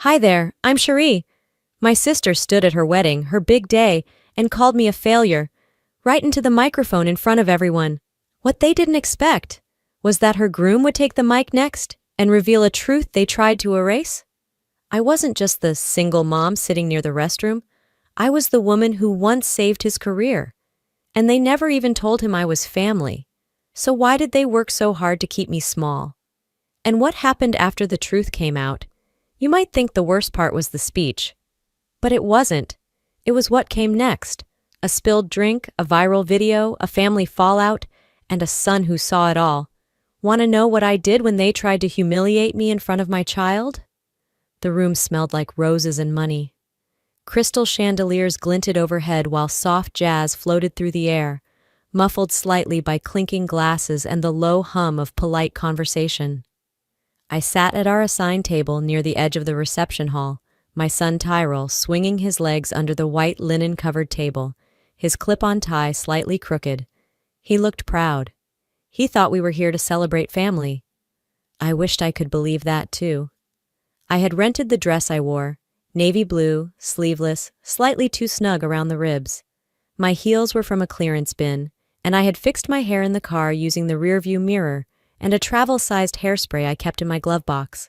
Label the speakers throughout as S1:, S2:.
S1: Hi there, I'm Cherie. My sister stood at her wedding, her big day, and called me a failure, right into the microphone in front of everyone. What they didn't expect was that her groom would take the mic next and reveal a truth they tried to erase. I wasn't just the single mom sitting near the restroom. I was the woman who once saved his career. And they never even told him I was family. So why did they work so hard to keep me small? And what happened after the truth came out? You might think the worst part was the speech. But it wasn't. It was what came next. A spilled drink, a viral video, a family fallout, and a son who saw it all. Want to know what I did when they tried to humiliate me in front of my child? The room smelled like roses and money. Crystal chandeliers glinted overhead while soft jazz floated through the air, muffled slightly by clinking glasses and the low hum of polite conversation. I sat at our assigned table near the edge of the reception hall, my son Tyrell swinging his legs under the white linen-covered table, his clip-on tie slightly crooked. He looked proud. He thought we were here to celebrate family. I wished I could believe that too. I had rented the dress I wore, navy blue, sleeveless, slightly too snug around the ribs. My heels were from a clearance bin, and I had fixed my hair in the car using the rearview mirror and a travel-sized hairspray I kept in my glove box.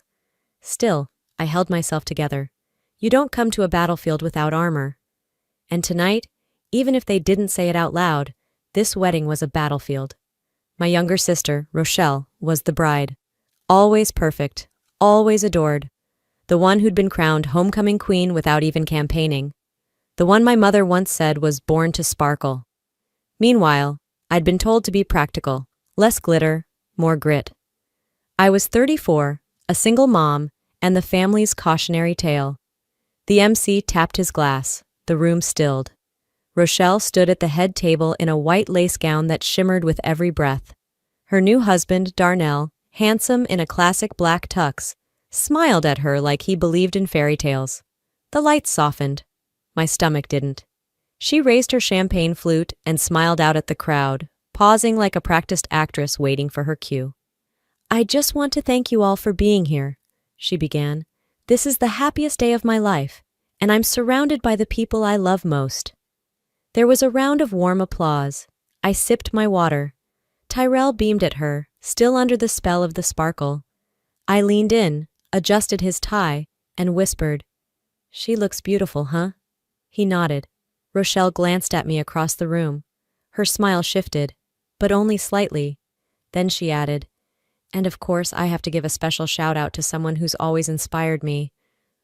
S1: Still, I held myself together. You don't come to a battlefield without armor. And tonight, even if they didn't say it out loud, this wedding was a battlefield. My younger sister, Rochelle, was the bride. Always perfect, always adored. The one who'd been crowned homecoming queen without even campaigning. The one my mother once said was born to sparkle. Meanwhile, I'd been told to be practical, less glitter, more grit. I was 34, a single mom, and the family's cautionary tale. The MC tapped his glass. The room stilled. Rochelle stood at the head table in a white lace gown that shimmered with every breath. Her new husband, Darnell, handsome in a classic black tux, smiled at her like he believed in fairy tales. The lights softened. My stomach didn't. She raised her champagne flute and smiled out at the crowd, pausing like a practiced actress waiting for her cue. "I just want to thank you all for being here," she began. "This is the happiest day of my life, and I'm surrounded by the people I love most." There was a round of warm applause. I sipped my water. Tyrell beamed at her, still under the spell of the sparkle. I leaned in, adjusted his tie, and whispered, "She looks beautiful, huh?" He nodded. Rochelle glanced at me across the room. Her smile shifted, but only slightly. Then she added, "And of course I have to give a special shout-out to someone who's always inspired me.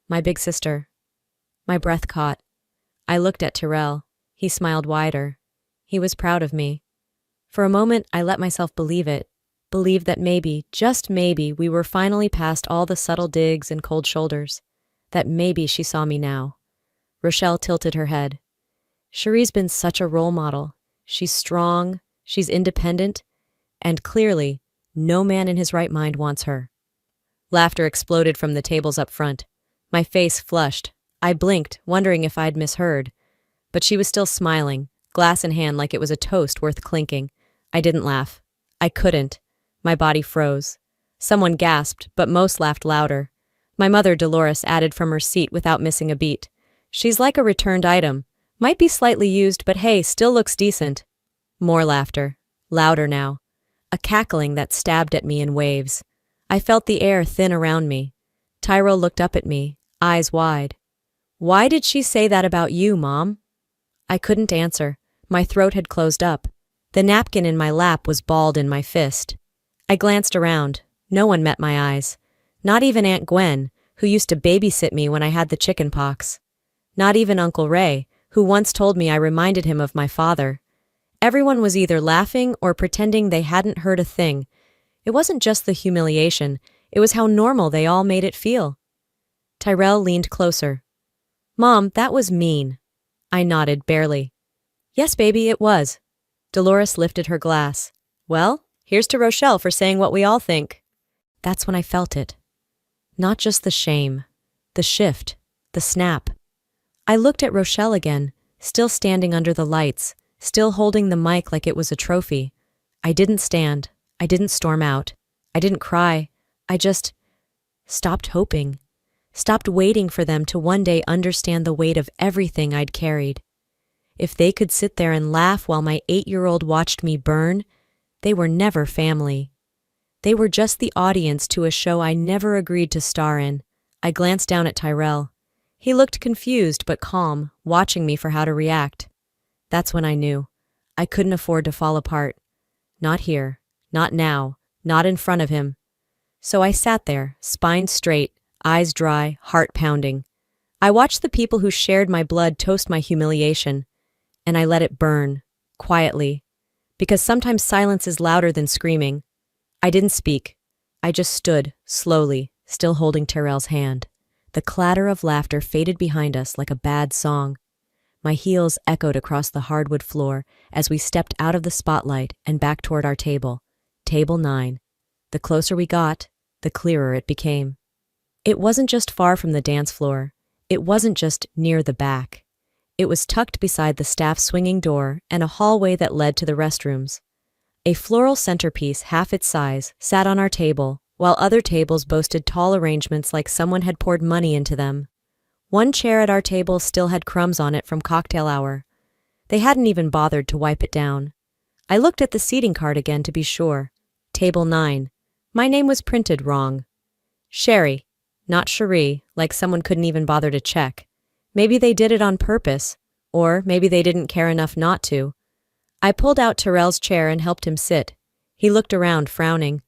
S1: My big sister." My breath caught. I looked at Tyrell. He smiled wider. He was proud of me. For a moment, I let myself believe it. Believe that maybe, just maybe, we were finally past all the subtle digs and cold shoulders. That maybe she saw me now. Rochelle tilted her head. "Cherie's been such a role model. She's strong, she's independent, and clearly, no man in his right mind wants her." Laughter exploded from the tables up front. My face flushed. I blinked, wondering if I'd misheard. But she was still smiling, glass in hand like it was a toast worth clinking. I didn't laugh. I couldn't. My body froze. Someone gasped, but most laughed louder. My mother, Dolores, added from her seat without missing a beat. "She's like a returned item. Might be slightly used, but hey, still looks decent." More laughter. Louder now. A cackling that stabbed at me in waves. I felt the air thin around me. Tyrell looked up at me, eyes wide. "Why did she say that about you, Mom?" I couldn't answer. My throat had closed up. The napkin in my lap was balled in my fist. I glanced around. No one met my eyes. Not even Aunt Gwen, who used to babysit me when I had the chicken pox. Not even Uncle Ray, who once told me I reminded him of my father. Everyone was either laughing or pretending they hadn't heard a thing. It wasn't just the humiliation, it was how normal they all made it feel. Tyrell leaned closer. "Mom, that was mean." I nodded, barely. "Yes, baby, it was." Dolores lifted her glass. "Well, here's to Rochelle for saying what we all think." That's when I felt it. Not just the shame, the shift, the snap. I looked at Rochelle again, still standing under the lights, still holding the mic like it was a trophy. I didn't stand. I didn't storm out. I didn't cry. I just stopped hoping. stopped waiting for them to one day understand the weight of everything I'd carried. If they could sit there and laugh while my 8-year-old watched me burn, they were never family. They were just the audience to a show I never agreed to star in. I glanced down at Tyrell. He looked confused but calm, watching me for how to react. That's when I knew. I couldn't afford to fall apart. Not here, not now, not in front of him. So I sat there, spine straight, eyes dry, heart pounding. I watched the people who shared my blood toast my humiliation, and I let it burn, quietly, because sometimes silence is louder than screaming. I didn't speak. I just stood, slowly, still holding Tyrell's hand. The clatter of laughter faded behind us like a bad song. My heels echoed across the hardwood floor as we stepped out of the spotlight and back toward our table, Table 9. The closer we got, the clearer it became. It wasn't just far from the dance floor. It wasn't just near the back. It was tucked beside the staff swinging door and a hallway that led to the restrooms. A floral centerpiece half its size sat on our table, while other tables boasted tall arrangements like someone had poured money into them. One chair at our table still had crumbs on it from cocktail hour. They hadn't even bothered to wipe it down. I looked at the seating card again to be sure. Table 9. My name was printed wrong. Sherry, not Cherie, like someone couldn't even bother to check. Maybe they did it on purpose, or maybe they didn't care enough not to. I pulled out Tyrell's chair and helped him sit. He looked around, frowning.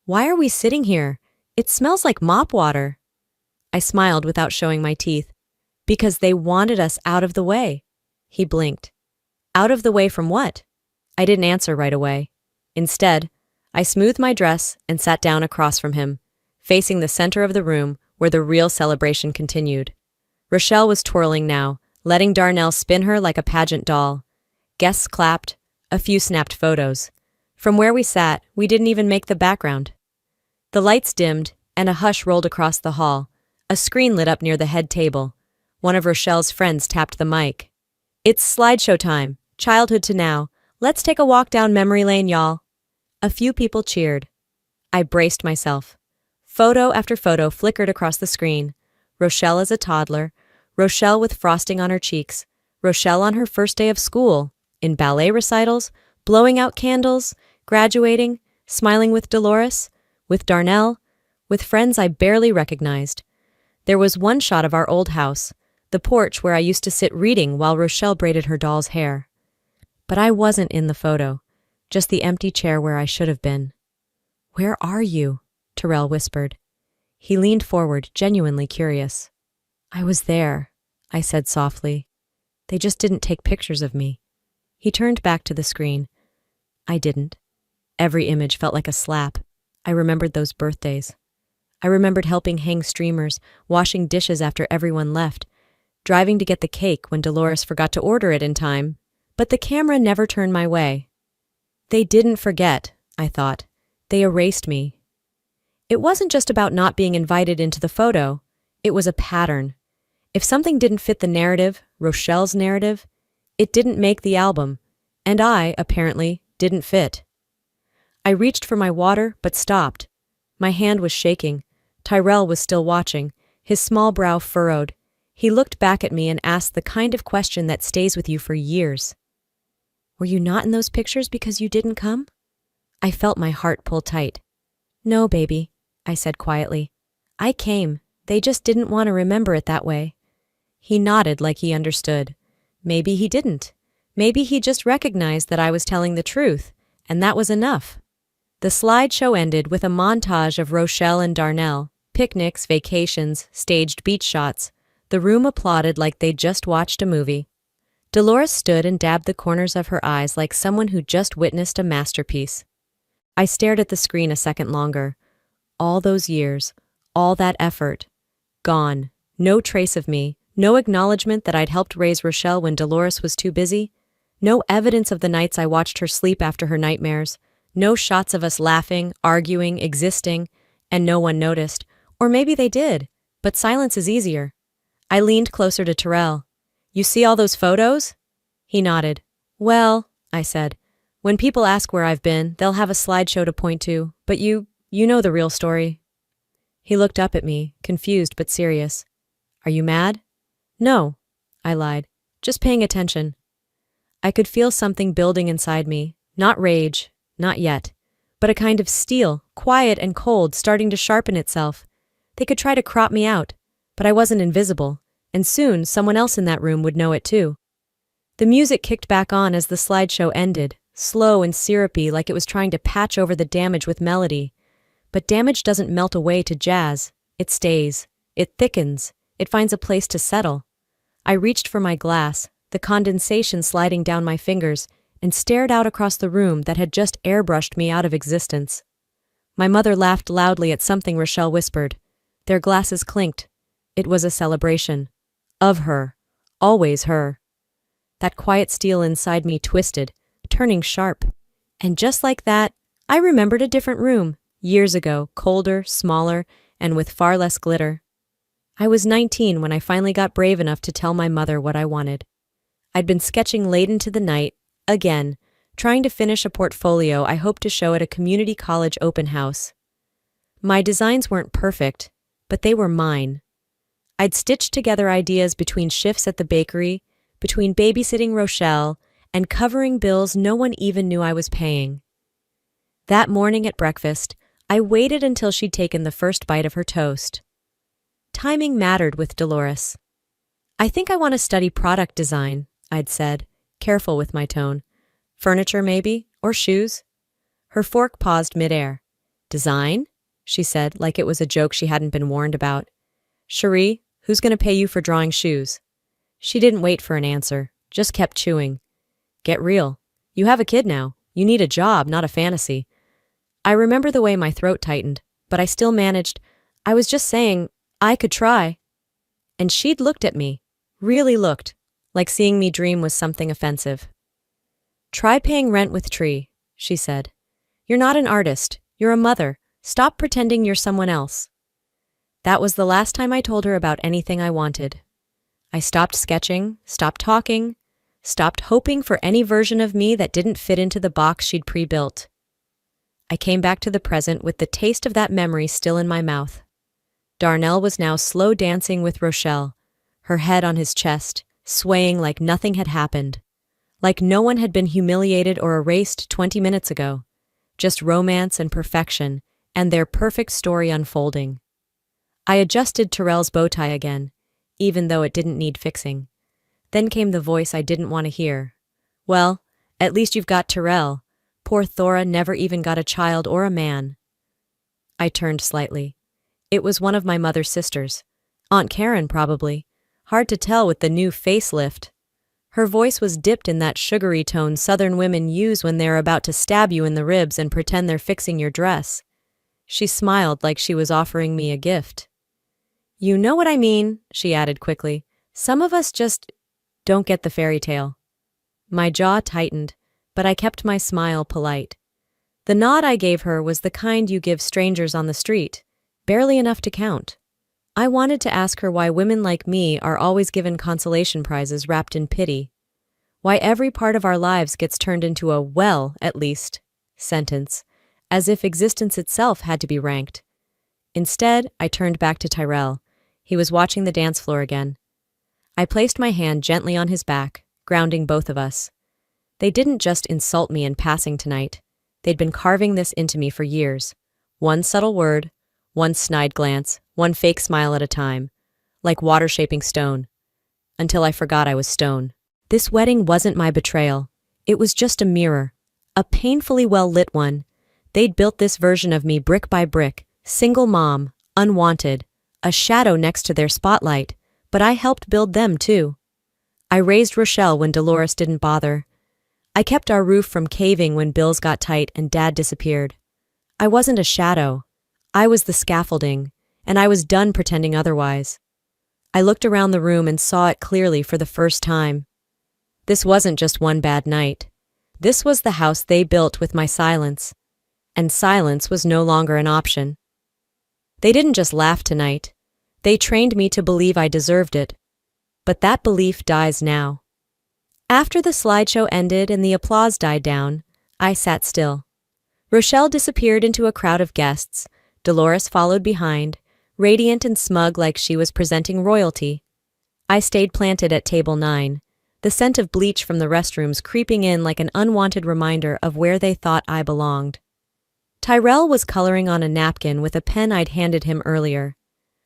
S1: Why are we sitting here? It smells like mop water. I smiled without showing my teeth. Because they wanted us out of the way. He blinked. Out of the way from what? I didn't answer right away. Instead, I smoothed my dress and sat down across from him, facing the center of the room where the real celebration continued. Rochelle was twirling now, letting Darnell spin her like a pageant doll. Guests clapped. A few snapped photos. From where we sat, we didn't even make the background. The lights dimmed, and a hush rolled across the hall. A screen lit up near the head table. One of Rochelle's friends tapped the mic. It's slideshow time. Childhood to now. Let's take a walk down memory lane, y'all. A few people cheered. I braced myself. Photo after photo flickered across the screen. Rochelle as a toddler. Rochelle with frosting on her cheeks. Rochelle on her first day of school. In ballet recitals. Blowing out candles. Graduating. Smiling with Dolores. With Darnell. With friends I barely recognized. There was one shot of our old house. The porch where I used to sit reading while Rochelle braided her doll's hair. But I wasn't in the photo. Just the empty chair where I should have been. Where are you? Tyrell whispered. He leaned forward, genuinely curious. I was there, I said softly. They just didn't take pictures of me. He turned back to the screen. I didn't. Every image felt like a slap. I remembered those birthdays. I remembered helping hang streamers, washing dishes after everyone left, driving to get the cake when Dolores forgot to order it in time. But the camera never turned my way. They didn't forget, I thought. They erased me. It wasn't just about not being invited into the photo. It was a pattern. If something didn't fit the narrative, Rochelle's narrative, it didn't make the album. And I, apparently, didn't fit. I reached for my water, but stopped. My hand was shaking. Tyrell was still watching, his small brow furrowed. He looked back at me and asked the kind of question that stays with you for years. Were you not in those pictures because you didn't come? I felt my heart pull tight. No, baby, I said quietly. I came. They just didn't want to remember it that way. He nodded like he understood. Maybe he didn't. Maybe he just recognized that I was telling the truth, and that was enough. The slideshow ended with a montage of Rochelle and Darnell, picnics, vacations, staged beach shots. The room applauded like they'd just watched a movie. Dolores stood and dabbed the corners of her eyes like someone who just witnessed a masterpiece. I stared at the screen a second longer. All those years, all that effort, gone. No trace of me, no acknowledgement that I'd helped raise Rochelle when Dolores was too busy, no evidence of the nights I watched her sleep after her nightmares, no shots of us laughing, arguing, existing, and no one noticed. Or maybe they did, but silence is easier. I leaned closer to Tyrell. You see all those photos? He nodded. Well, I said, when people ask where I've been, they'll have a slideshow to point to, but you know the real story. He looked up at me, confused but serious. Are you mad? No, I lied. Just paying attention. I could feel something building inside me. Not rage, not yet, but a kind of steel, quiet and cold, starting to sharpen itself. They could try to crop me out, but I wasn't invisible, and soon someone else in that room would know it too. The music kicked back on as the slideshow ended, slow and syrupy like it was trying to patch over the damage with melody. But damage doesn't melt away to jazz. It stays. It thickens. It finds a place to settle. I reached for my glass, the condensation sliding down my fingers, and stared out across the room that had just airbrushed me out of existence. My mother laughed loudly at something Rochelle whispered. Their glasses clinked. It was a celebration. Of her. Always her. That quiet steel inside me twisted, turning sharp. And just like that, I remembered a different room, years ago, colder, smaller, and with far less glitter. I was 19 when I finally got brave enough to tell my mother what I wanted. I'd been sketching late into the night, again, trying to finish a portfolio I hoped to show at a community college open house. My designs weren't perfect, but they were mine. I'd stitched together ideas between shifts at the bakery, between babysitting Rochelle, and covering bills no one even knew I was paying. That morning at breakfast, I waited until she'd taken the first bite of her toast. Timing mattered with Dolores. I think I want to study product design, I'd said, careful with my tone. Furniture, maybe, or shoes? Her fork paused midair. Design? She said, like it was a joke she hadn't been warned about. Cherie, who's going to pay you for drawing shoes? She didn't wait for an answer, just kept chewing. Get real. You have a kid now. You need a job, not a fantasy. I remember the way my throat tightened, but I still managed. I was just saying, I could try. And she'd looked at me, really looked, like seeing me dream was something offensive. Try paying rent with Tree, she said. You're not an artist. You're a mother. Stop pretending you're someone else. That was the last time I told her about anything I wanted. I stopped sketching, stopped talking, stopped hoping for any version of me that didn't fit into the box she'd pre-built. I came back to the present with the taste of that memory still in my mouth. Darnell was now slow dancing with Rochelle, her head on his chest, swaying like nothing had happened, like no one had been humiliated or erased 20 minutes ago, just romance and perfection, and their perfect story unfolding. I adjusted Terrell's bow tie again, even though it didn't need fixing. Then came the voice I didn't want to hear. Well, at least you've got Terrell. Poor Thora never even got a child or a man. I turned slightly. It was one of my mother's sisters. Aunt Karen, probably. Hard to tell with the new facelift. Her voice was dipped in that sugary tone Southern women use when they're about to stab you in the ribs and pretend they're fixing your dress. She smiled like she was offering me a gift. You know what I mean, she added quickly. Some of us just don't get the fairy tale. My jaw tightened, but I kept my smile polite. The nod I gave her was the kind you give strangers on the street, barely enough to count. I wanted to ask her why women like me are always given consolation prizes wrapped in pity. Why every part of our lives gets turned into a well, at least, sentence, as if existence itself had to be ranked. Instead, I turned back to Tyrell. He was watching the dance floor again. I placed my hand gently on his back, grounding both of us. They didn't just insult me in passing tonight. They'd been carving this into me for years. One subtle word, one snide glance, one fake smile at a time, like water shaping stone, until I forgot I was stone. This wedding wasn't my betrayal. It was just a mirror, a painfully well-lit one. They'd built this version of me brick by brick, single mom, unwanted, a shadow next to their spotlight, but I helped build them too. I raised Rochelle when Dolores didn't bother. I kept our roof from caving when bills got tight and Dad disappeared. I wasn't a shadow. I was the scaffolding, and I was done pretending otherwise. I looked around the room and saw it clearly for the first time. This wasn't just one bad night. This was the house they built with my silence. And silence was no longer an option. They didn't just laugh tonight. They trained me to believe I deserved it. But that belief dies now. After the slideshow ended and the applause died down, I sat still. Rochelle disappeared into a crowd of guests. Dolores followed behind, radiant and smug like she was presenting royalty. I stayed planted at table 9, the scent of bleach from the restrooms creeping in like an unwanted reminder of where they thought I belonged. Tyrell was coloring on a napkin with a pen I'd handed him earlier.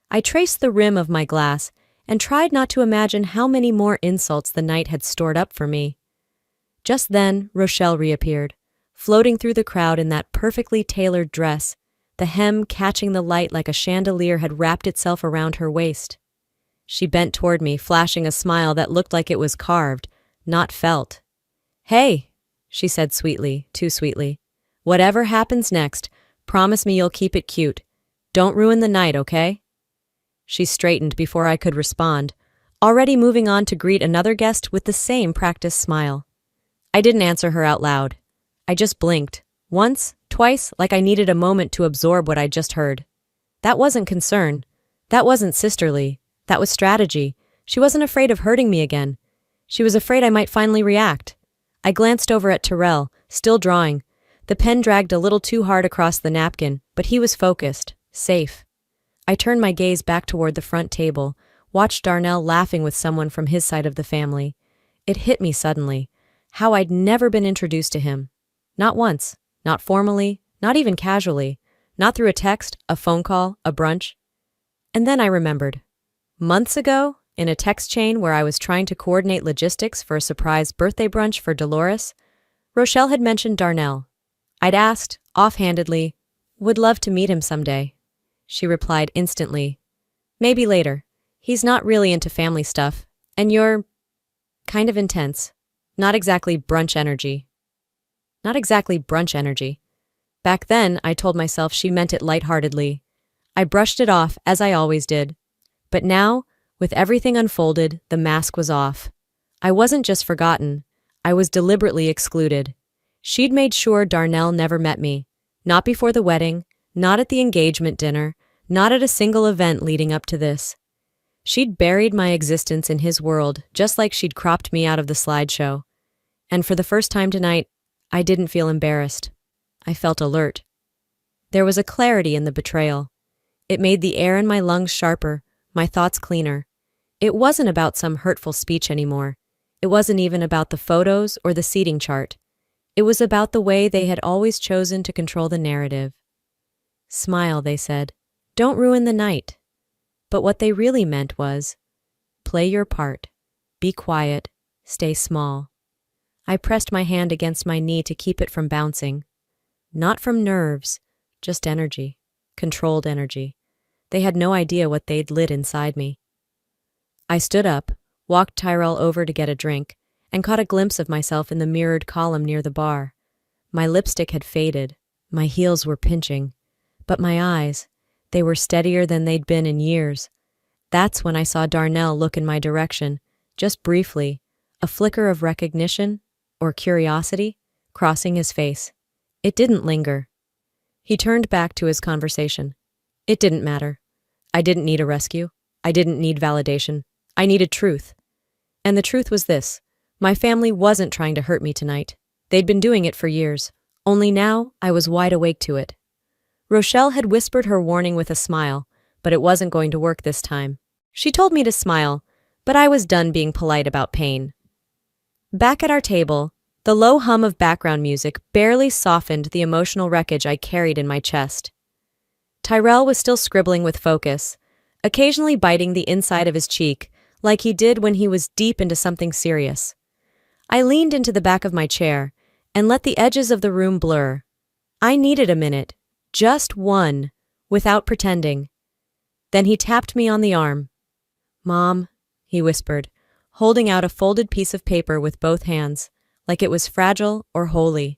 S1: I traced the rim of my glass and tried not to imagine how many more insults the night had stored up for me. Just then, Rochelle reappeared, floating through the crowd in that perfectly tailored dress, the hem catching the light like a chandelier had wrapped itself around her waist. She bent toward me, flashing a smile that looked like it was carved, not felt. "Hey," she said sweetly, too sweetly. "Whatever happens next, promise me you'll keep it cute. Don't ruin the night, okay?" She straightened before I could respond, already moving on to greet another guest with the same practiced smile. I didn't answer her out loud. I just blinked, once, twice, like I needed a moment to absorb what I'd just heard. That wasn't concern. That wasn't sisterly. That was strategy. She wasn't afraid of hurting me again. She was afraid I might finally react. I glanced over at Tyrell, still drawing. The pen dragged a little too hard across the napkin, but he was focused, safe. I turned my gaze back toward the front table, watched Darnell laughing with someone from his side of the family. It hit me suddenly, how I'd never been introduced to him. Not once, not formally, not even casually, not through a text, a phone call, a brunch. And then I remembered. Months ago, in a text chain where I was trying to coordinate logistics for a surprise birthday brunch for Dolores, Rochelle had mentioned Darnell. I'd asked, offhandedly, "Would love to meet him someday." She replied instantly, "Maybe later. He's not really into family stuff, and you're kind of intense. Not exactly brunch energy." Not exactly brunch energy. Back then, I told myself she meant it lightheartedly. I brushed it off, as I always did. But now, with everything unfolded, the mask was off. I wasn't just forgotten. I was deliberately excluded. She'd made sure Darnell never met me. Not before the wedding, not at the engagement dinner, not at a single event leading up to this. She'd buried my existence in his world, just like she'd cropped me out of the slideshow. And for the first time tonight, I didn't feel embarrassed. I felt alert. There was a clarity in the betrayal. It made the air in my lungs sharper, my thoughts cleaner. It wasn't about some hurtful speech anymore. It wasn't even about the photos or the seating chart. It was about the way they had always chosen to control the narrative. "Smile," they said. "Don't ruin the night." But what they really meant was, play your part, be quiet, stay small. I pressed my hand against my knee to keep it from bouncing. Not from nerves, just energy, controlled energy. They had no idea what they'd lit inside me. I stood up, walked Tyrell over to get a drink, and caught a glimpse of myself in the mirrored column near the bar. My lipstick had faded, my heels were pinching, but my eyes, they were steadier than they'd been in years. That's when I saw Darnell look in my direction, just briefly, a flicker of recognition, or curiosity, crossing his face. It didn't linger. He turned back to his conversation. It didn't matter. I didn't need a rescue. I didn't need validation. I needed truth. And the truth was this. My family wasn't trying to hurt me tonight. They'd been doing it for years. Only now, I was wide awake to it. Rochelle had whispered her warning with a smile, but it wasn't going to work this time. She told me to smile, but I was done being polite about pain. Back at our table, the low hum of background music barely softened the emotional wreckage I carried in my chest. Tyrell was still scribbling with focus, occasionally biting the inside of his cheek, like he did when he was deep into something serious. I leaned into the back of my chair and let the edges of the room blur. I needed a minute, just one, without pretending. Then he tapped me on the arm. "Mom," he whispered, holding out a folded piece of paper with both hands, like it was fragile or holy.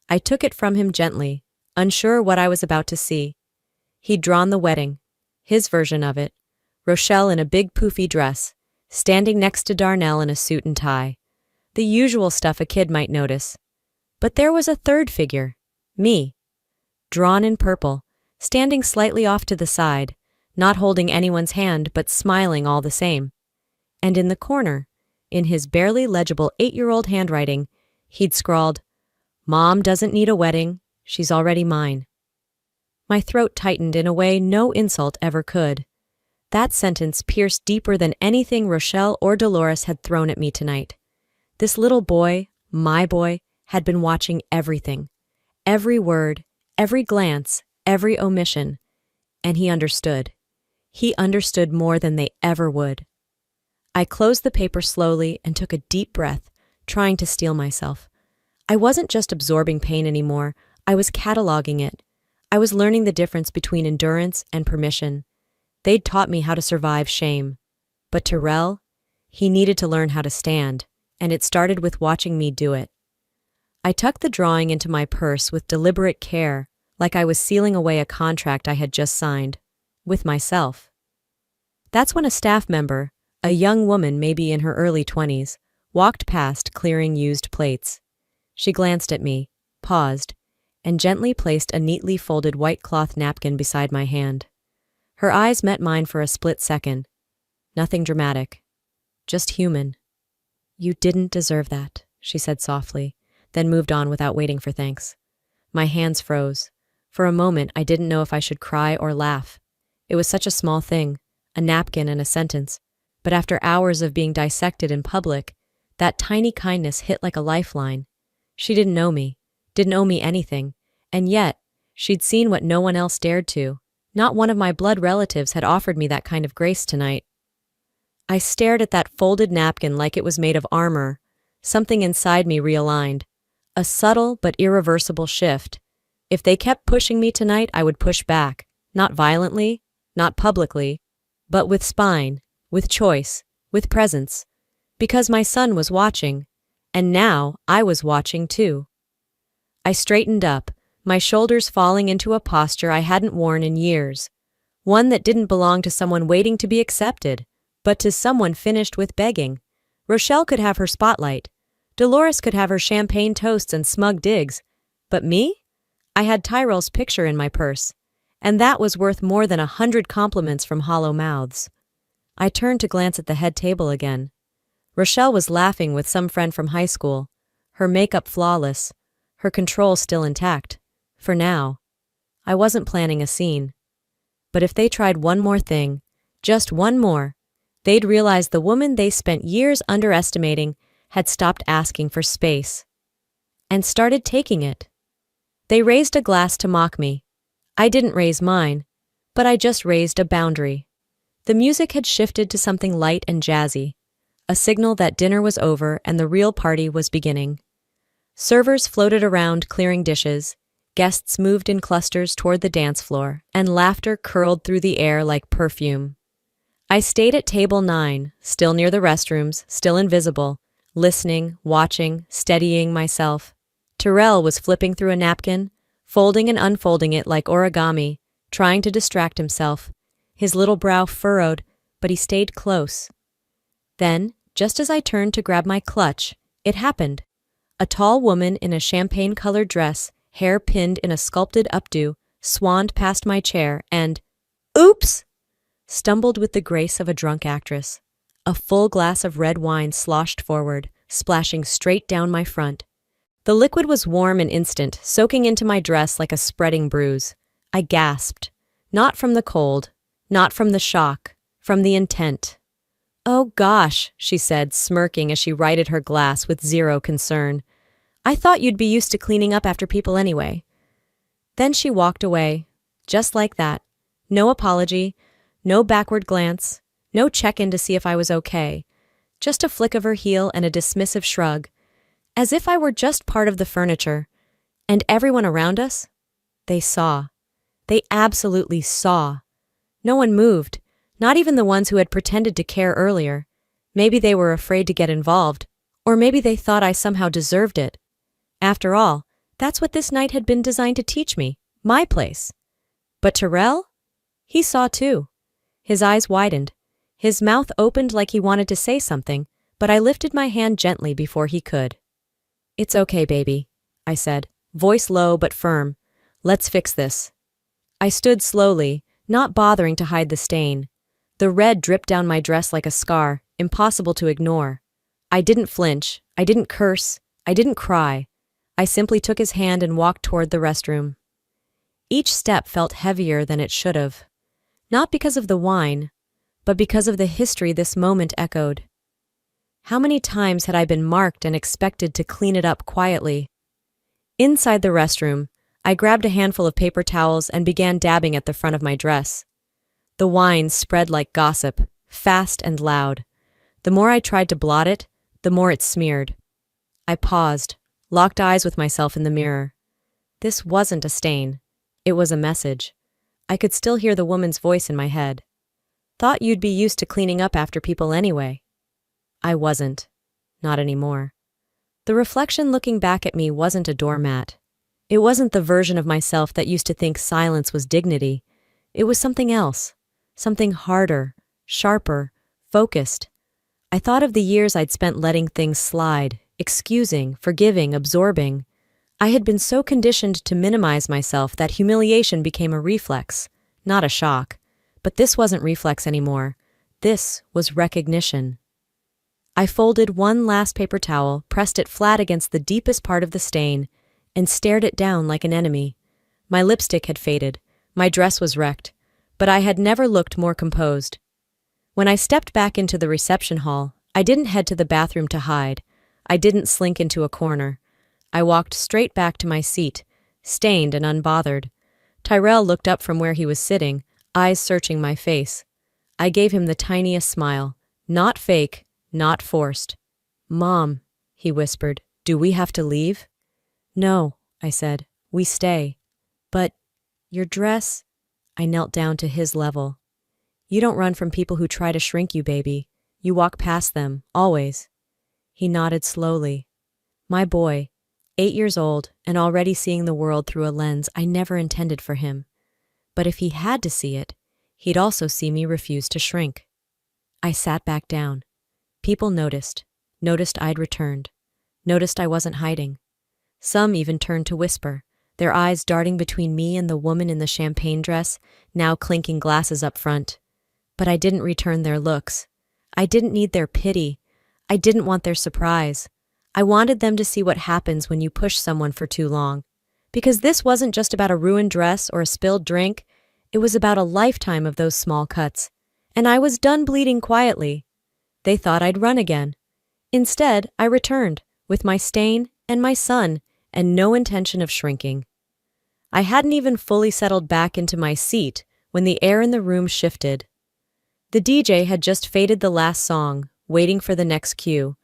S1: I took it from him gently, unsure what I was about to see. He'd drawn the wedding, his version of it, Rochelle in a big poofy dress, standing next to Darnell in a suit and tie. The usual stuff a kid might notice. But there was a third figure, me, drawn in purple, standing slightly off to the side, not holding anyone's hand but smiling all the same. And in the corner, in his barely legible 8-year-old handwriting, he'd scrawled, "Mom doesn't need a wedding, she's already mine." My throat tightened in a way no insult ever could. That sentence pierced deeper than anything Rochelle or Dolores had thrown at me tonight. This little boy, my boy, had been watching everything. Every word, every glance, every omission. And he understood. He understood more than they ever would. I closed the paper slowly and took a deep breath, trying to steel myself. I wasn't just absorbing pain anymore, I was cataloging it. I was learning the difference between endurance and permission. They'd taught me how to survive shame. But Terrell, he needed to learn how to stand, and it started with watching me do it. I tucked the drawing into my purse with deliberate care, like I was sealing away a contract I had just signed. With myself. That's when a staff member, a young woman maybe in her early 20s, walked past clearing used plates. She glanced at me, paused, and gently placed a neatly folded white cloth napkin beside my hand. Her eyes met mine for a split second. Nothing dramatic. Just human. "You didn't deserve that," she said softly, then moved on without waiting for thanks. My hands froze. For a moment, I didn't know if I should cry or laugh. It was such a small thing, a napkin and a sentence, but after hours of being dissected in public, that tiny kindness hit like a lifeline. She didn't know me, didn't owe me anything, and yet, she'd seen what no one else dared to. Not one of my blood relatives had offered me that kind of grace tonight. I stared at that folded napkin like it was made of armor. Something inside me realigned. A subtle but irreversible shift. If they kept pushing me tonight, I would push back. Not violently, not publicly, but with spine, with choice, with presence. Because my son was watching, and now I was watching too. I straightened up, my shoulders falling into a posture I hadn't worn in years. One that didn't belong to someone waiting to be accepted, but to someone finished with begging. Rochelle could have her spotlight. Dolores could have her champagne toasts and smug digs. But me? I had Tyrell's picture in my purse, and that was worth more than 100 compliments from hollow mouths. I turned to glance at the head table again. Rochelle was laughing with some friend from high school, her makeup flawless, her control still intact. For now. I wasn't planning a scene. But if they tried one more thing, just one more, they'd realize the woman they spent years underestimating had stopped asking for space. And started taking it. They raised a glass to mock me. I didn't raise mine, but I just raised a boundary. The music had shifted to something light and jazzy, a signal that dinner was over and the real party was beginning. Servers floated around clearing dishes, guests moved in clusters toward the dance floor, and laughter curled through the air like perfume. I stayed at table 9, still near the restrooms, still invisible, listening, watching, steadying myself. Terrell was flipping through a napkin, folding and unfolding it like origami, trying to distract himself. His little brow furrowed, but he stayed close. Then, just as I turned to grab my clutch, it happened. A tall woman in a champagne-colored dress, hair pinned in a sculpted updo, swanned past my chair and, oops! Stumbled with the grace of a drunk actress. A full glass of red wine sloshed forward, splashing straight down my front. The liquid was warm and instant, soaking into my dress like a spreading bruise. I gasped. Not from the cold, not from the shock, from the intent. "Oh gosh," she said, smirking as she righted her glass with zero concern. "I thought you'd be used to cleaning up after people anyway." Then she walked away, just like that. No apology, no backward glance, no check-in to see if I was okay. Just a flick of her heel and a dismissive shrug, as if I were just part of the furniture. And everyone around us? They saw. They absolutely saw. No one moved, not even the ones who had pretended to care earlier. Maybe they were afraid to get involved, or maybe they thought I somehow deserved it. After all, that's what this night had been designed to teach me, my place. But Terrell? He saw too. His eyes widened. His mouth opened like he wanted to say something, but I lifted my hand gently before he could. "It's okay, baby," I said, voice low but firm. "Let's fix this." I stood slowly, not bothering to hide the stain. The red dripped down my dress like a scar, impossible to ignore. I didn't flinch, I didn't curse, I didn't cry. I simply took his hand and walked toward the restroom. Each step felt heavier than it should have. Not because of the wine, but because of the history this moment echoed. How many times had I been marked and expected to clean it up quietly? Inside the restroom, I grabbed a handful of paper towels and began dabbing at the front of my dress. The wine spread like gossip, fast and loud. The more I tried to blot it, the more it smeared. I paused, locked eyes with myself in the mirror. This wasn't a stain. It was a message. I could still hear the woman's voice in my head. Thought you'd be used to cleaning up after people anyway. I wasn't. Not anymore. The reflection looking back at me wasn't a doormat. It wasn't the version of myself that used to think silence was dignity. It was something else. Something harder, sharper, focused. I thought of the years I'd spent letting things slide, excusing, forgiving, absorbing. I had been so conditioned to minimize myself that humiliation became a reflex, not a shock. But this wasn't reflex anymore. This was recognition. I folded one last paper towel, pressed it flat against the deepest part of the stain, and stared it down like an enemy. My lipstick had faded, my dress was wrecked, but I had never looked more composed. When I stepped back into the reception hall, I didn't head to the bathroom to hide. I didn't slink into a corner. I walked straight back to my seat, stained and unbothered. Tyrell looked up from where he was sitting, eyes searching my face. I gave him the tiniest smile, not fake, not forced. "Mom," he whispered, "do we have to leave?" "No," I said, "we stay." "But your dress?" I knelt down to his level. "You don't run from people who try to shrink you, baby. You walk past them, always." He nodded slowly. My boy, 8 years old and already seeing the world through a lens I never intended for him. But if he had to see it, he'd also see me refuse to shrink. I sat back down. People noticed I'd returned, noticed I wasn't hiding. Some even turned to whisper, their eyes darting between me and the woman in the champagne dress, now clinking glasses up front. But I didn't return their looks. I didn't need their pity. I didn't want their surprise. I wanted them to see what happens when you push someone for too long. Because this wasn't just about a ruined dress or a spilled drink, it was about a lifetime of those small cuts. And I was done bleeding quietly. They thought I'd run again. Instead, I returned, with my stain and my son, and no intention of shrinking. I hadn't even fully settled back into my seat when the air in the room shifted. The DJ had just faded the last song, waiting for the next cue.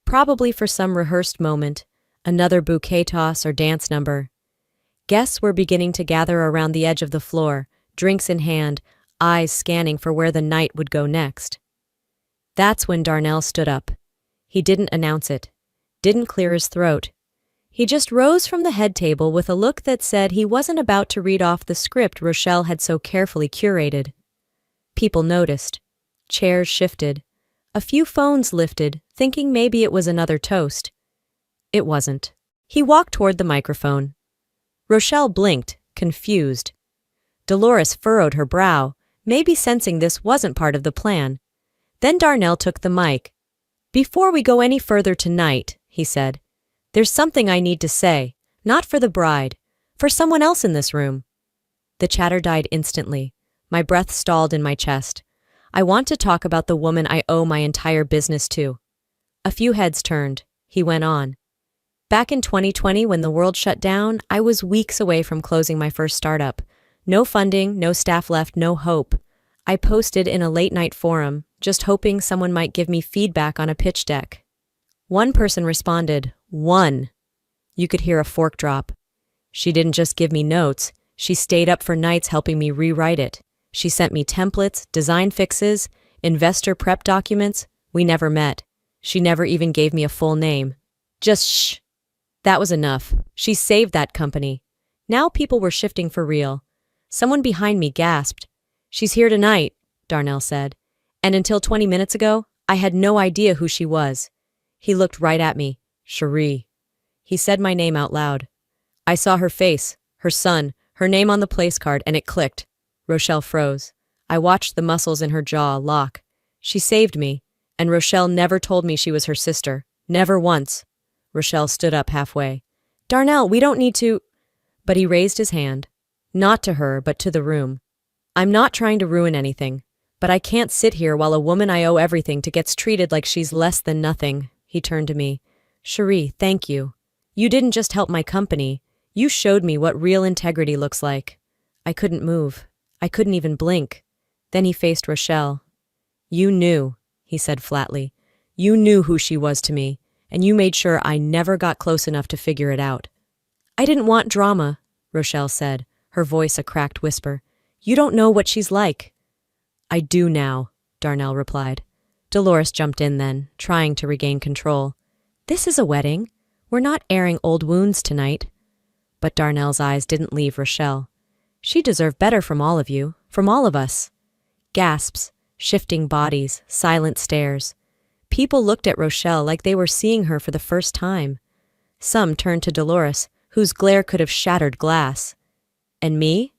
S1: Probably for some rehearsed moment, another bouquet toss or dance number. Guests were beginning to gather around the edge of the floor, drinks in hand, eyes scanning for where the night would go next. That's when Darnell stood up. He didn't announce it, didn't clear his throat. He just rose from the head table with a look that said he wasn't about to read off the script Rochelle had so carefully curated. People noticed. Chairs shifted. A few phones lifted, thinking maybe it was another toast. It wasn't. He walked toward the microphone. Rochelle blinked, confused. Dolores furrowed her brow, maybe sensing this wasn't part of the plan. Then Darnell took the mic. "Before we go any further tonight," he said, "there's something I need to say, not for the bride, for someone else in this room." The chatter died instantly. My breath stalled in my chest. I want to talk about the woman I owe my entire business to. A few heads turned. He went on. Back in 2020, when the world shut down, I was weeks away from closing my first startup. No funding, no staff left, no hope. I posted in a late-night forum, just hoping someone might give me feedback on a pitch deck. One person responded, one. You could hear a fork drop. She didn't just give me notes, she stayed up for nights helping me rewrite it. She sent me templates, design fixes, investor prep documents. We never met. She never even gave me a full name. Just shh. That was enough. She saved that company. Now people were shifting for real. Someone behind me gasped. "She's here tonight," Darnell said. And until 20 minutes ago, I had no idea who she was. He looked right at me. "Cherie." He said my name out loud. I saw her face, her son, her name on the place card, and it clicked. Rochelle froze. I watched the muscles in her jaw lock. She saved me, and Rochelle never told me she was her sister. Never once. Rochelle stood up halfway. "Darnell, we don't need to—" But he raised his hand. Not to her, but to the room. I'm not trying to ruin anything, but I can't sit here while a woman I owe everything to gets treated like she's less than nothing. He turned to me. Cherie, thank you. You didn't just help my company. You showed me what real integrity looks like. I couldn't move. I couldn't even blink. Then he faced Rochelle. You knew, he said flatly. You knew who she was to me, and you made sure I never got close enough to figure it out. I didn't want drama, Rochelle said, her voice a cracked whisper. You don't know what she's like. I do now, Darnell replied. Dolores jumped in then, trying to regain control. This is a wedding. We're not airing old wounds tonight. But Darnell's eyes didn't leave Rochelle. She deserved better from all of you, from all of us. Gasps, shifting bodies, silent stares. People looked at Rochelle like they were seeing her for the first time. Some turned to Dolores, whose glare could have shattered glass. And me?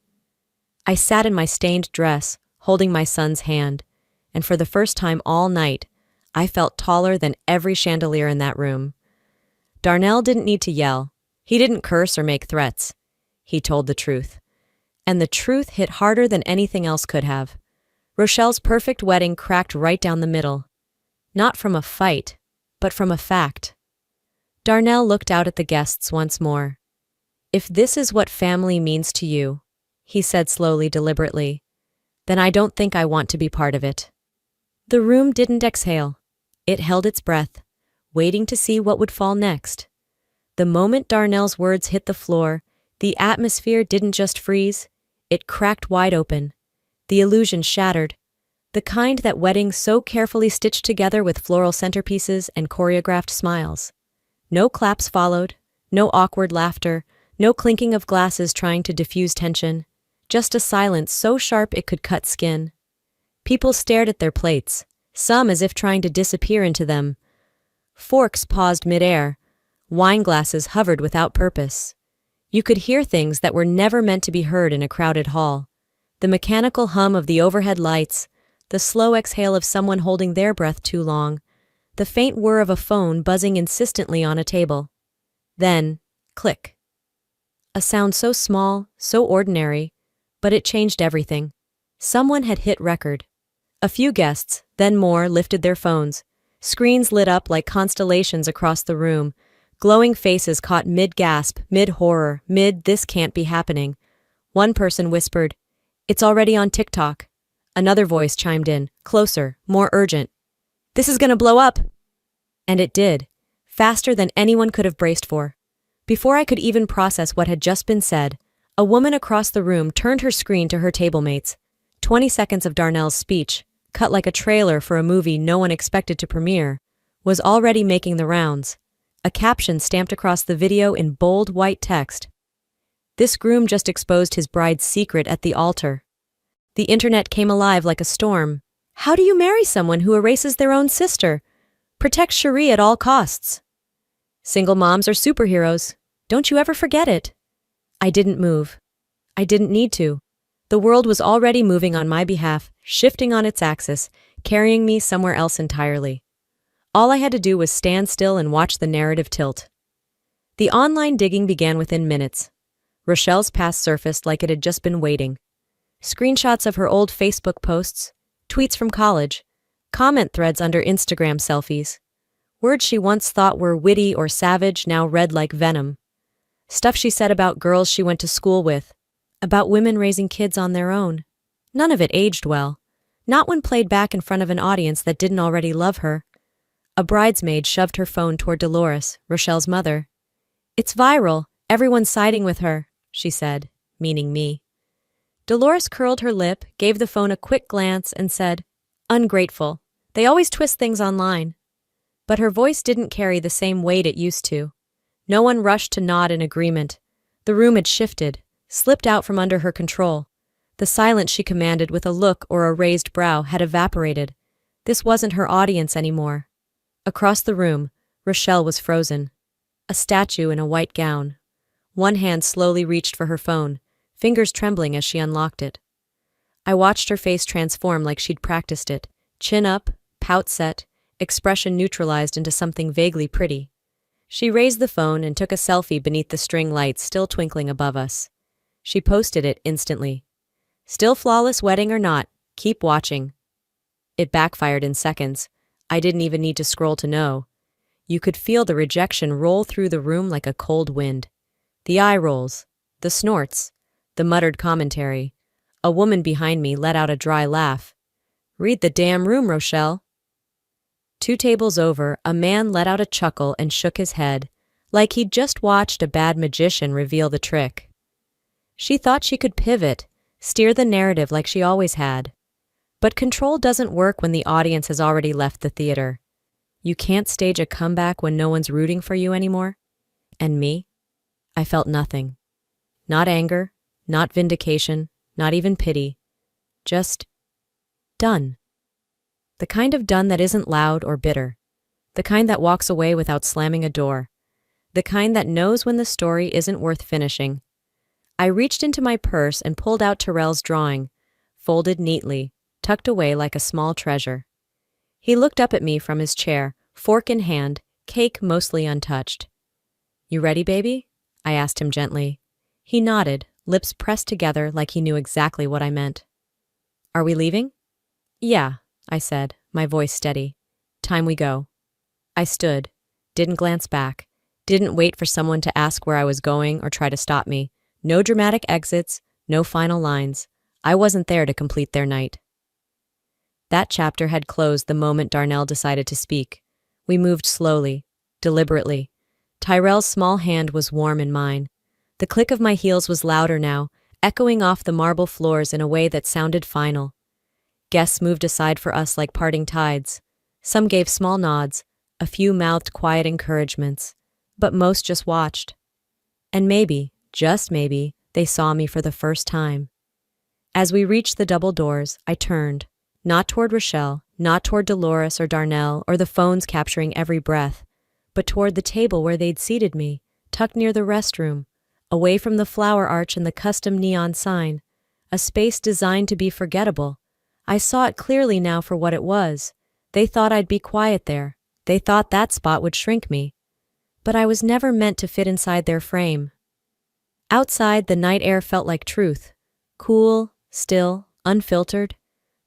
S1: I sat in my stained dress, holding my son's hand, and for the first time all night, I felt taller than every chandelier in that room. Darnell didn't need to yell. He didn't curse or make threats. He told the truth. And the truth hit harder than anything else could have. Rochelle's perfect wedding cracked right down the middle. Not from a fight, but from a fact. Darnell looked out at the guests once more. If this is what family means to you, he said slowly, deliberately, then I don't think I want to be part of it. The room didn't exhale. It held its breath, waiting to see what would fall next. The moment Darnell's words hit the floor, the atmosphere didn't just freeze, it cracked wide open. The illusion shattered, the kind that weddings so carefully stitched together with floral centerpieces and choreographed smiles. No claps followed, no awkward laughter, no clinking of glasses trying to diffuse tension, just a silence so sharp it could cut skin. People stared at their plates, some as if trying to disappear into them. Forks paused midair, wine glasses hovered without purpose. You could hear things that were never meant to be heard in a crowded hall. The mechanical hum of the overhead lights, the slow exhale of someone holding their breath too long, the faint whir of a phone buzzing insistently on a table. Then, click. A sound so small, so ordinary, but it changed everything. Someone had hit record. A few guests, then more, lifted their phones. Screens lit up like constellations across the room. Glowing faces caught mid-gasp, mid-horror, mid-this can't be happening. One person whispered, "It's already on TikTok." Another voice chimed in, closer, more urgent. "This is gonna blow up!" And it did, faster than anyone could have braced for. Before I could even process what had just been said, a woman across the room turned her screen to her table mates. 20 seconds of Darnell's speech, cut like a trailer for a movie no one expected to premiere, was already making the rounds. A caption stamped across the video in bold white text. This groom just exposed his bride's secret at the altar. The internet came alive like a storm. How do you marry someone who erases their own sister? Protect Cherie at all costs. Single moms are superheroes. Don't you ever forget it. I didn't move. I didn't need to. The world was already moving on my behalf, shifting on its axis, carrying me somewhere else entirely. All I had to do was stand still and watch the narrative tilt. The online digging began within minutes. Rochelle's past surfaced like it had just been waiting. Screenshots of her old Facebook posts, tweets from college, comment threads under Instagram selfies. Words she once thought were witty or savage now read like venom. Stuff she said about girls she went to school with, about women raising kids on their own. None of it aged well, not when played back in front of an audience that didn't already love her. A bridesmaid shoved her phone toward Dolores, Rochelle's mother. "It's viral, everyone's siding with her," she said, meaning me. Dolores curled her lip, gave the phone a quick glance, and said, "Ungrateful. They always twist things online." But her voice didn't carry the same weight it used to. No one rushed to nod in agreement. The room had shifted, slipped out from under her control. The silence she commanded with a look or a raised brow had evaporated. This wasn't her audience anymore. Across the room, Rochelle was frozen. A statue in a white gown. One hand slowly reached for her phone, fingers trembling as she unlocked it. I watched her face transform like she'd practiced it, chin up, pout set, expression neutralized into something vaguely pretty. She raised the phone and took a selfie beneath the string lights still twinkling above us. She posted it instantly. Still flawless wedding or not, keep watching. It backfired in seconds. I didn't even need to scroll to know. You could feel the rejection roll through the room like a cold wind. The eye rolls, the snorts, the muttered commentary. A woman behind me let out a dry laugh. Read the damn room, Rochelle. 2 tables over, a man let out a chuckle and shook his head, like he'd just watched a bad magician reveal the trick. She thought she could pivot, steer the narrative like she always had. But control doesn't work when the audience has already left the theater. You can't stage a comeback when no one's rooting for you anymore. And me? I felt nothing. Not anger, not vindication, not even pity. Just done. The kind of done that isn't loud or bitter. The kind that walks away without slamming a door. The kind that knows when the story isn't worth finishing. I reached into my purse and pulled out Terrell's drawing, folded neatly, tucked away like a small treasure. He looked up at me from his chair, fork in hand, cake mostly untouched. You ready, baby? I asked him gently. He nodded, lips pressed together like he knew exactly what I meant. Are we leaving? Yeah, I said, my voice steady. Time we go. I stood, didn't glance back, didn't wait for someone to ask where I was going or try to stop me. No dramatic exits, no final lines. I wasn't there to complete their night. That chapter had closed the moment Darnell decided to speak. We moved slowly, deliberately. Tyrell's small hand was warm in mine. The click of my heels was louder now, echoing off the marble floors in a way that sounded final. Guests moved aside for us like parting tides. Some gave small nods, a few mouthed quiet encouragements, but most just watched. And maybe, just maybe, they saw me for the first time. As we reached the double doors, I turned, not toward Rochelle, not toward Dolores or Darnell or the phones capturing every breath, but toward the table where they'd seated me, tucked near the restroom, away from the flower arch and the custom neon sign, a space designed to be forgettable. I saw it clearly now for what it was. They thought I'd be quiet there. They thought that spot would shrink me. But I was never meant to fit inside their frame. Outside, the night air felt like truth. Cool, still, unfiltered.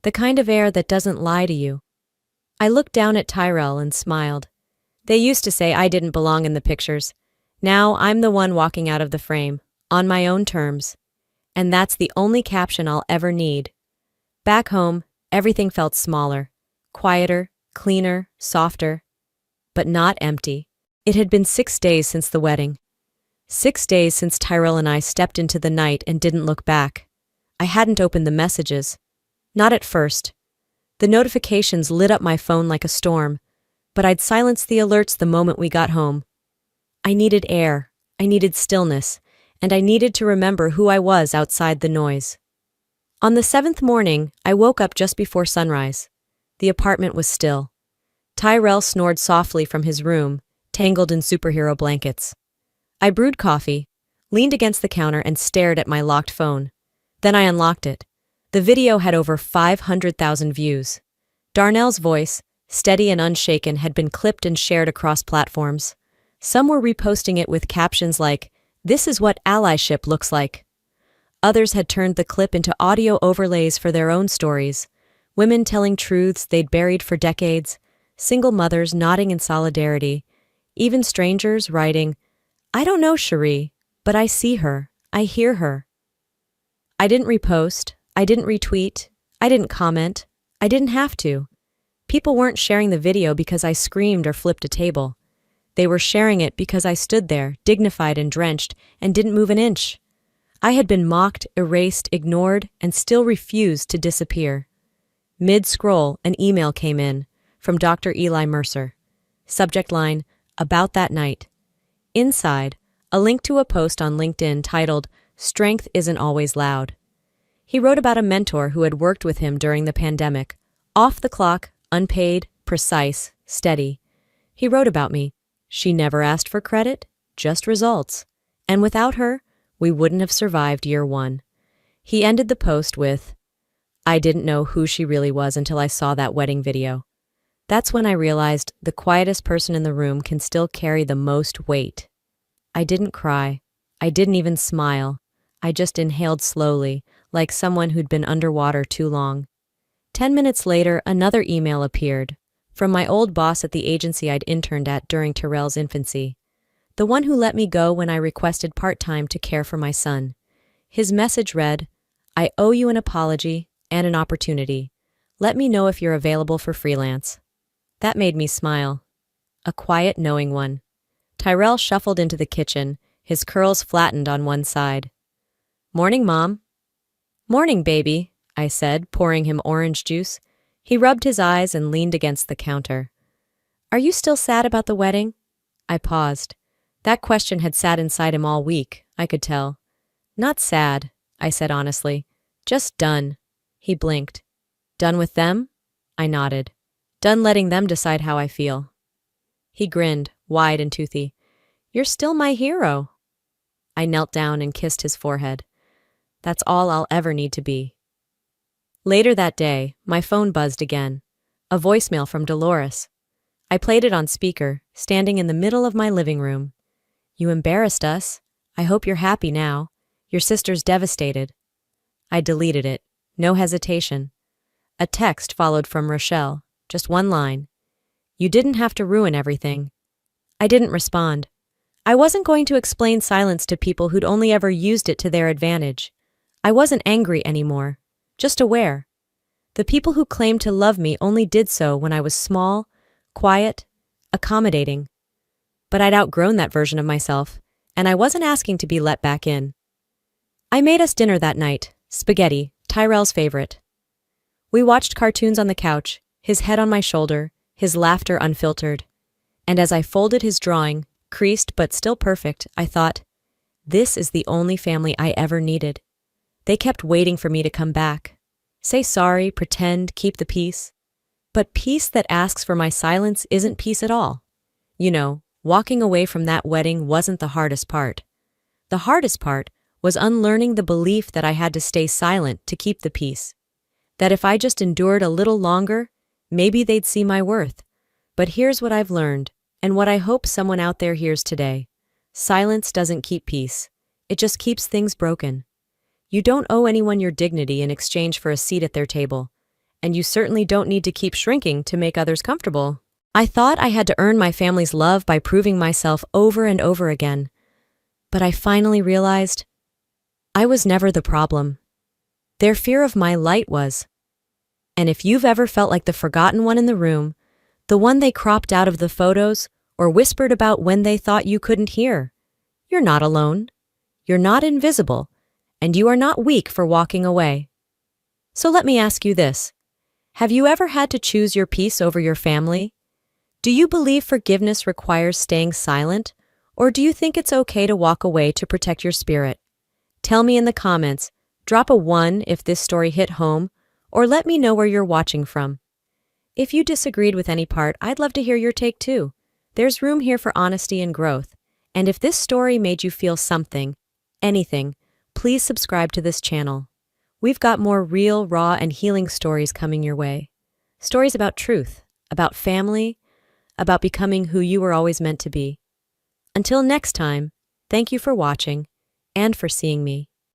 S1: The kind of air that doesn't lie to you. I looked down at Tyrell and smiled. They used to say I didn't belong in the pictures. Now I'm the one walking out of the frame, on my own terms. And that's the only caption I'll ever need. Back home, everything felt smaller, quieter, cleaner, softer. But not empty. It had been 6 days since the wedding. 6 days since Tyrell and I stepped into the night and didn't look back. I hadn't opened the messages. Not at first. The notifications lit up my phone like a storm, but I'd silenced the alerts the moment we got home. I needed air, I needed stillness, and I needed to remember who I was outside the noise. On the 7th morning, I woke up just before sunrise. The apartment was still. Tyrell snored softly from his room, tangled in superhero blankets. I brewed coffee, leaned against the counter and stared at my locked phone. Then I unlocked it. The video had over 500,000 views. Darnell's voice, steady and unshaken, had been clipped and shared across platforms. Some were reposting it with captions like, "This is what allyship looks like." Others had turned the clip into audio overlays for their own stories. Women telling truths they'd buried for decades, single mothers nodding in solidarity, even strangers writing, "I don't know Cherie, but I see her, I hear her." I didn't repost, I didn't retweet, I didn't comment, I didn't have to. People weren't sharing the video because I screamed or flipped a table. They were sharing it because I stood there, dignified and drenched, and didn't move an inch. I had been mocked, erased, ignored, and still refused to disappear. Mid-scroll, an email came in, from Dr. Eli Mercer. Subject line, "About that night." Inside, a link to a post on LinkedIn titled, "Strength Isn't Always Loud." He wrote about a mentor who had worked with him during the pandemic. Off the clock, unpaid, precise, steady. He wrote about me. She never asked for credit, just results. And without her, we wouldn't have survived year 1. He ended the post with, "I didn't know who she really was until I saw that wedding video." That's when I realized the quietest person in the room can still carry the most weight. I didn't cry. I didn't even smile. I just inhaled slowly, like someone who'd been underwater too long. 10 minutes later, another email appeared, from my old boss at the agency I'd interned at during Terrell's infancy. The one who let me go when I requested part-time to care for my son. His message read, "I owe you an apology and an opportunity. Let me know if you're available for freelance." That made me smile. A quiet, knowing one. Tyrell shuffled into the kitchen, his curls flattened on one side. "Morning, Mom." "Morning, baby," I said, pouring him orange juice. He rubbed his eyes and leaned against the counter. "Are you still sad about the wedding?" I paused. That question had sat inside him all week, I could tell. "Not sad," I said honestly. "Just done." He blinked. "Done with them?" I nodded. "Done letting them decide how I feel." He grinned, wide and toothy. "You're still my hero." I knelt down and kissed his forehead. That's all I'll ever need to be. Later that day, my phone buzzed again. A voicemail from Dolores. I played it on speaker, standing in the middle of my living room. "You embarrassed us. I hope you're happy now. Your sister's devastated." I deleted it. No hesitation. A text followed from Rochelle. Just one line. "You didn't have to ruin everything." I didn't respond. I wasn't going to explain silence to people who'd only ever used it to their advantage. I wasn't angry anymore. Just aware. The people who claimed to love me only did so when I was small, quiet, accommodating. But I'd outgrown that version of myself, and I wasn't asking to be let back in. I made us dinner that night, spaghetti, Tyrell's favorite. We watched cartoons on the couch, his head on my shoulder, his laughter unfiltered. And as I folded his drawing, creased but still perfect, I thought, this is the only family I ever needed. They kept waiting for me to come back. Say sorry, pretend, keep the peace. But peace that asks for my silence isn't peace at all. You know, walking away from that wedding wasn't the hardest part. The hardest part was unlearning the belief that I had to stay silent to keep the peace. That if I just endured a little longer, maybe they'd see my worth. But here's what I've learned, and what I hope someone out there hears today. Silence doesn't keep peace. It just keeps things broken. You don't owe anyone your dignity in exchange for a seat at their table. And you certainly don't need to keep shrinking to make others comfortable. I thought I had to earn my family's love by proving myself over and over again. But I finally realized I was never the problem. Their fear of my light was. And if you've ever felt like the forgotten one in the room, the one they cropped out of the photos or whispered about when they thought you couldn't hear, you're not alone. You're not invisible. And you are not weak for walking away. So let me ask you this. Have you ever had to choose your peace over your family? Do you believe forgiveness requires staying silent, or do you think it's okay to walk away to protect your spirit? Tell me in the comments. Drop a 1 if this story hit home, or let me know where you're watching from. If you disagreed with any part, I'd love to hear your take too. There's room here for honesty and growth. And if this story made you feel something, anything, please subscribe to this channel. We've got more real, raw, and healing stories coming your way. Stories about truth, about family, about becoming who you were always meant to be. Until next time, thank you for watching and for seeing me.